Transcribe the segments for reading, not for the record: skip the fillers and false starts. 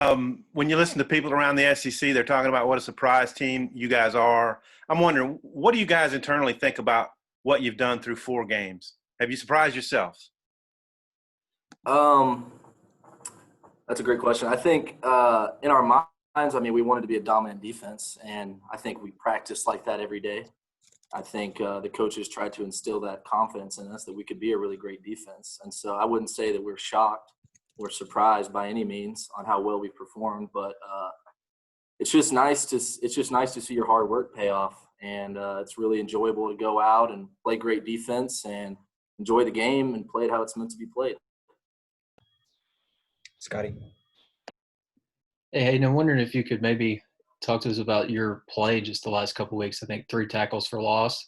When you listen to people around the SEC, they're talking about what a surprise team you guys are. I'm wondering, what do you guys internally think about what you've done through 4 games? Have you surprised yourselves? Um, that's a great question. I think in our minds, I mean, we wanted to be a dominant defense, and I think we practiced like that every day. I think the coaches tried to instill that confidence in us that we could be a really great defense. And so I wouldn't say that we're shocked or surprised by any means on how well we performed, but it's just nice to see your hard work pay off, and it's really enjoyable to go out and play great defense and enjoy the game and play it how it's meant to be played. Scotty. Hey, Hayden, I'm wondering if you could maybe talk to us about your play just the last couple of weeks. I think 3 tackles for loss,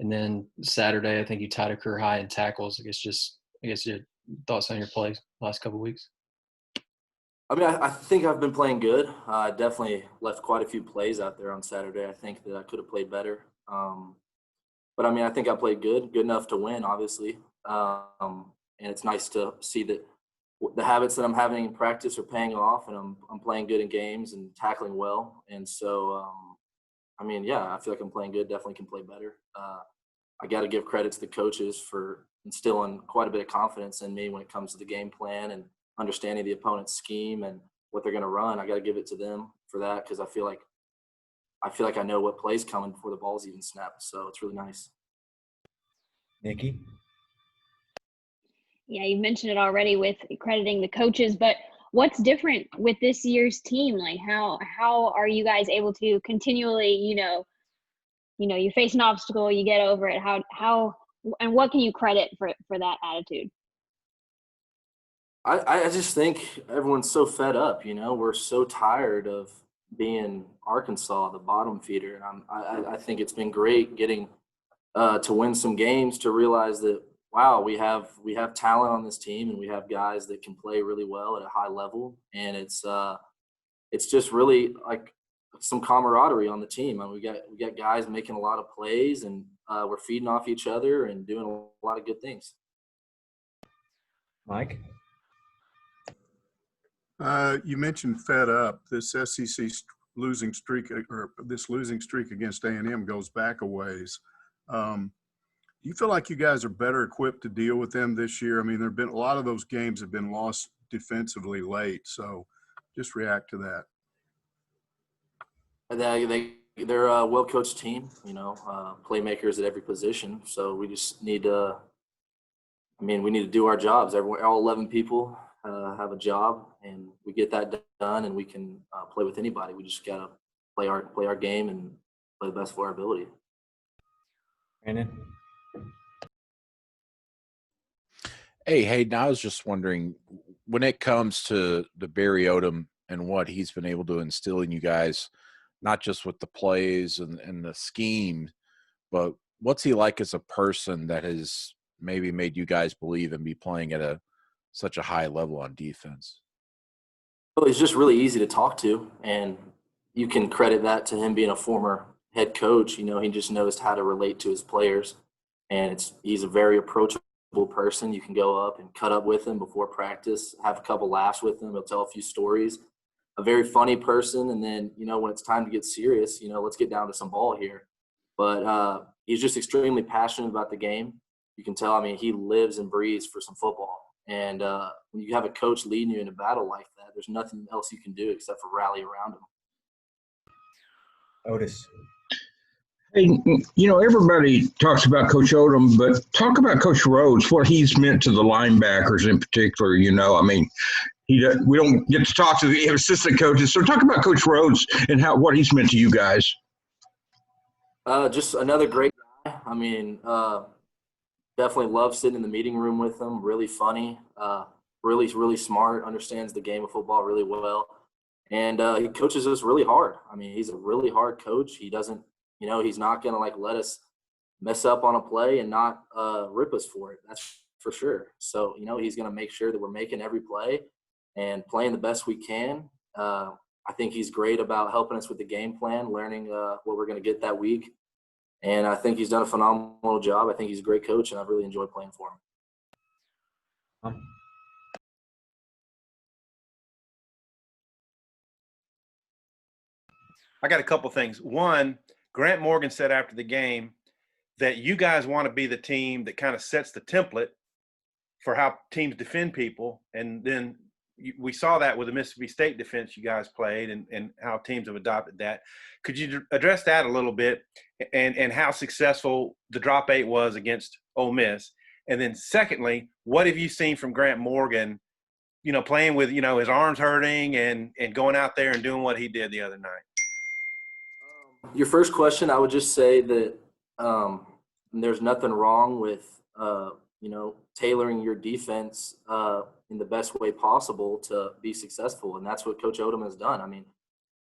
and then Saturday I think you tied a career high in tackles. I guess your thoughts on your play last couple of weeks. I mean, I think I've been playing good. I definitely left quite a few plays out there on Saturday. I think that I could have played better. But I mean, I think I played good enough to win, obviously. And it's nice to see that the habits that I'm having in practice are paying off, and I'm playing good in games and tackling well. And so, I mean, yeah, I feel like I'm playing good. Definitely can play better. I got to give credit to the coaches for instilling quite a bit of confidence in me when it comes to the game plan and understanding the opponent's scheme and what they're going to run. I got to give it to them for that, because I feel like I know what play's coming before the ball's even snapped. So it's really nice. Nikki. Yeah, you mentioned it already with crediting the coaches, but what's different with this year's team? Like how are you guys able to continually, you face an obstacle, you get over it. How and what can you credit for that attitude? I just think everyone's so fed up. We're so tired of being Arkansas, the bottom feeder, and I think it's been great getting to win some games, to realize that, wow, we have talent on this team, and we have guys that can play really well at a high level, and it's just really like some camaraderie on the team. I mean, we got guys making a lot of plays, and we're feeding off each other and doing a lot of good things. Mike. You mentioned fed up. This SEC losing streak, or this losing streak against A&M, goes back a ways. Do you feel like you guys are better equipped to deal with them this year? I mean, there've been a lot of those games have been lost defensively late. So just react to that. They're a well-coached team, playmakers at every position. So we just need to – we need to do our jobs. All 11 people have a job, and we get that done, and we can play with anybody. We just got to play our game and play the best of our ability. Brandon. Hey, Hayden, I was just wondering, when it comes to the Barry Odom and what he's been able to instill in you guys, not just with the plays and the scheme, but what's he like as a person that has maybe made you guys believe and be playing at such a high level on defense? Well, he's just really easy to talk to, and you can credit that to him being a former head coach. He just knows how to relate to his players, and he's a very approachable person. You can go up and cut up with him before practice, have a couple laughs with him. He'll tell a few stories. A very funny person, and then when it's time to get serious, let's get down to some ball here. But he's just extremely passionate about the game. You can tell. He lives and breathes for some football. And when you have a coach leading you in a battle like that, there's nothing else you can do except for rally around him. Otis. Hey, everybody talks about Coach Odom, but talk about Coach Rhodes, what he's meant to the linebackers in particular. We don't get to talk to the assistant coaches. So talk about Coach Rhodes and what he's meant to you guys. Just another great guy. Definitely love sitting in the meeting room with him. Really funny, really, really smart, understands the game of football really well. And he coaches us really hard. He's a really hard coach. He doesn't, he's not going to let us mess up on a play and not rip us for it. That's for sure. So, he's going to make sure that we're making every play and playing the best we can. I think he's great about helping us with the game plan, learning what we're going to get that week. And I think he's done a phenomenal job. I think he's a great coach, and I've really enjoyed playing for him. I got a couple things. One, Grant Morgan said after the game that you guys want to be the team that kind of sets the template for how teams defend people. And then we saw that with the Mississippi State defense you guys played and how teams have adopted that. Could you address that a little bit and how successful the drop 8 was against Ole Miss? And then secondly, what have you seen from Grant Morgan, playing with, his arms hurting and going out there and doing what he did the other night? Your first question, I would just say that there's nothing wrong with, tailoring your defense in the best way possible to be successful. And that's what Coach Odom has done. I mean,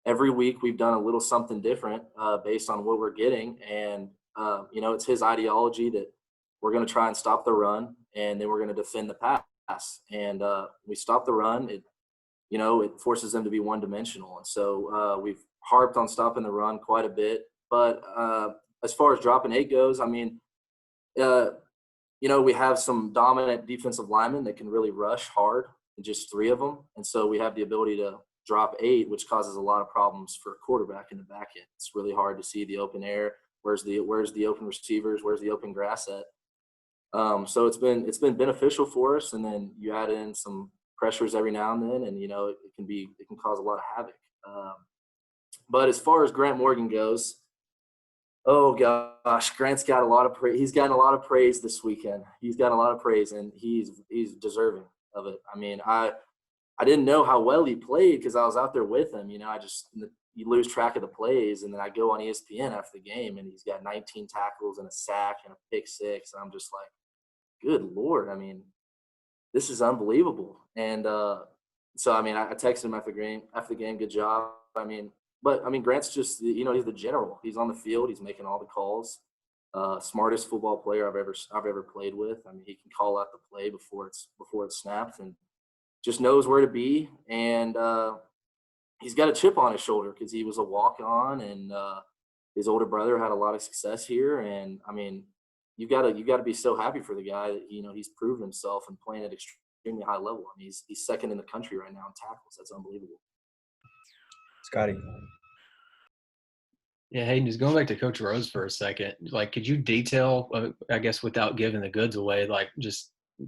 every week we've done a little something different based on what we're getting. And, it's his ideology that we're going to try and stop the run, and then we're going to defend the pass. And we stop the run, it forces them to be one-dimensional. And so we've harped on stopping the run quite a bit. But as far as dropping 8 goes, I mean, we have some dominant defensive linemen that can really rush hard, and just 3 of them. And so we have the ability to drop 8, which causes a lot of problems for a quarterback in the back end. It's really hard to see the open air. Where's the open receivers? Where's the open grass at? So it's been beneficial for us. And then you add in some pressures every now and then, and it can cause a lot of havoc. But as far as Grant Morgan goes, oh gosh, Grant's got a lot of praise. He's gotten a lot of praise this weekend. He's gotten a lot of praise, and he's deserving of it. I mean, I didn't know how well he played because I was out there with him. You lose track of the plays, and then I go on ESPN after the game, and he's got 19 tackles and a sack and a pick 6, and I'm just like, good Lord, I mean, this is unbelievable. And so, I mean, I texted him after the game, good job. But Grant's just, he's the general. He's on the field. He's making all the calls. Smartest football player I've ever played with. I mean, he can call out the play before it's snapped, and just knows where to be. And he's got a chip on his shoulder because he was a walk-on, and his older brother had a lot of success here. And I mean, you got to be so happy for the guy that he's proven himself and playing at extremely high level. I mean, he's second in the country right now in tackles. That's unbelievable. Scotty. Yeah, Hayden, just going back to Coach Rose for a second, could you detail, I guess without giving the goods away,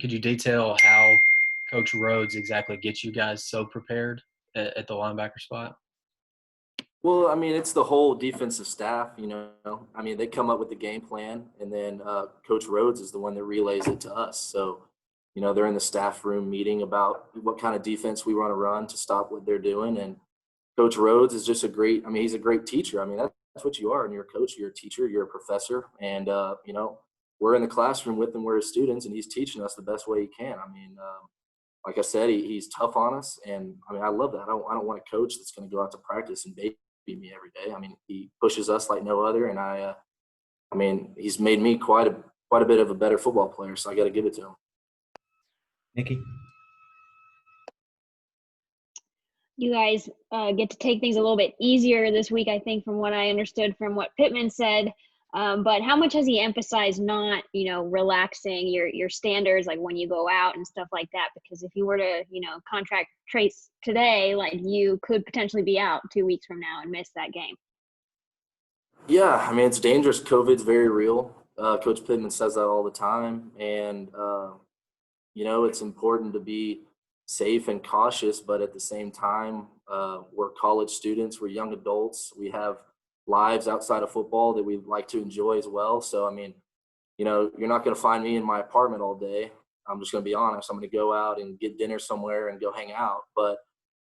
could you detail how Coach Rhodes exactly gets you guys so prepared at the linebacker spot? Well, I mean, it's the whole defensive staff, I mean, they come up with the game plan, and then Coach Rhodes is the one that relays it to us. So, they're in the staff room meeting about what kind of defense we want to run to stop what they're doing. And Coach Rhodes is just he's a great teacher. I mean, that's what you are. And you're a coach, you're a teacher, you're a professor. And, we're in the classroom with him, we're his students, and he's teaching us the best way he can. I mean, like I said, he's tough on us. And, I mean, I love that. I don't want a coach that's going to go out to practice and baby me every day. I mean, he pushes us like no other. And he's made me quite a bit of a better football player. So I got to give it to him. Nikki. You guys get to take things a little bit easier this week, I think, from what I understood from what Pittman said. But how much has he emphasized not, relaxing your standards, like when you go out and stuff like that? Because if you were to, contract trace today, you could potentially be out 2 weeks from now and miss that game. Yeah, I mean, it's dangerous. COVID's very real. Coach Pittman says that all the time. And, it's important to be safe and cautious, but at the same time, we're college students, we're young adults, we have lives outside of football that we like to enjoy as well. So, I mean, you're not going to find me in my apartment all day. I'm just going to be honest. I'm going to go out and get dinner somewhere and go hang out. But,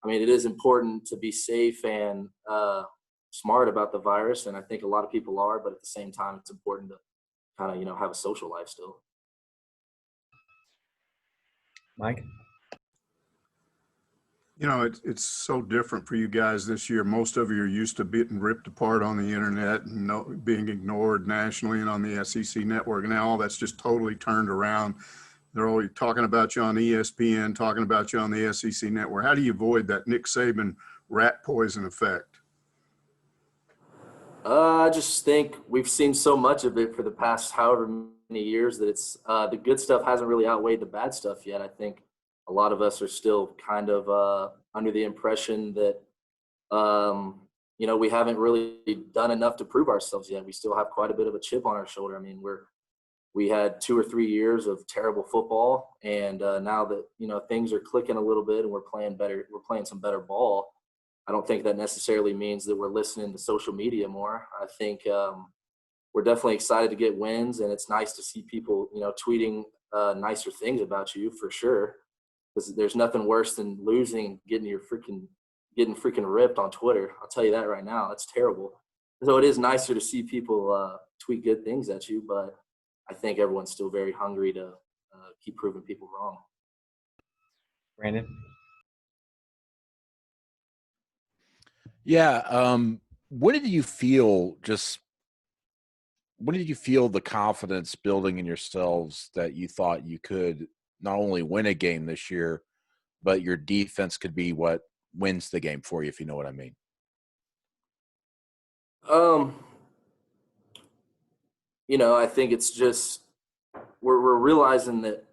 I mean, it is important to be safe and smart about the virus, and I think a lot of people are, but at the same time, it's important to kind of, have a social life still. Mike. It's so different for you guys this year. Most of you are used to being ripped apart on the internet and being ignored nationally and on the SEC network. And now all that's just totally turned around. They're always talking about you on ESPN, talking about you on the SEC network. How do you avoid that Nick Saban rat poison effect? I just think we've seen so much of it for the past however many years that it's the good stuff hasn't really outweighed the bad stuff yet. I think a lot of us are still kind of under the impression that, you know, we haven't really done enough to prove ourselves yet. We still have quite a bit of a chip on our shoulder. I mean, we had 2 or 3 years of terrible football, and now that, you know, things are clicking a little bit and we're playing some better ball. I don't think that necessarily means that we're listening to social media more. I think we're definitely excited to get wins, and it's nice to see people, you know, tweeting nicer things about you for sure. Because there's nothing worse than losing, getting freaking ripped on Twitter. I'll tell you that right now. That's terrible. So it is nicer to see people tweet good things at you, but I think everyone's still very hungry to keep proving people wrong. Brandon? Yeah. When did you feel the confidence building in yourselves that you thought you could not only win a game this year, but your defense could be what wins the game for you, if you know what I mean? You know, I think it's just we're realizing that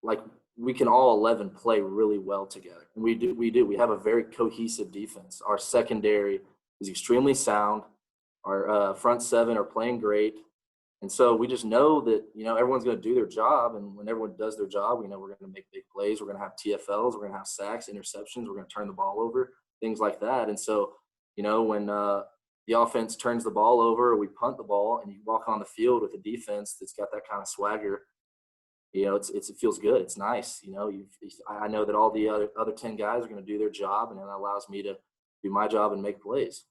like we can all 11 play really well together. And we do. We have a very cohesive defense. Our secondary is extremely sound. Our front seven are playing great. And so we just know that, you know, everyone's going to do their job. And when everyone does their job, we know we're going to make big plays. We're going to have TFLs. We're going to have sacks, interceptions. We're going to turn the ball over, things like that. And so, you know, when the offense turns the ball over or we punt the ball and you walk on the field with a defense that's got that kind of swagger, you know, it feels good. It's nice. You know, I know that all the other 10 guys are going to do their job, and it allows me to do my job and make plays.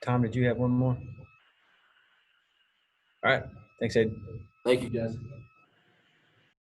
Tom, did you have one more? All right. Thanks, Ed. Thank you, guys.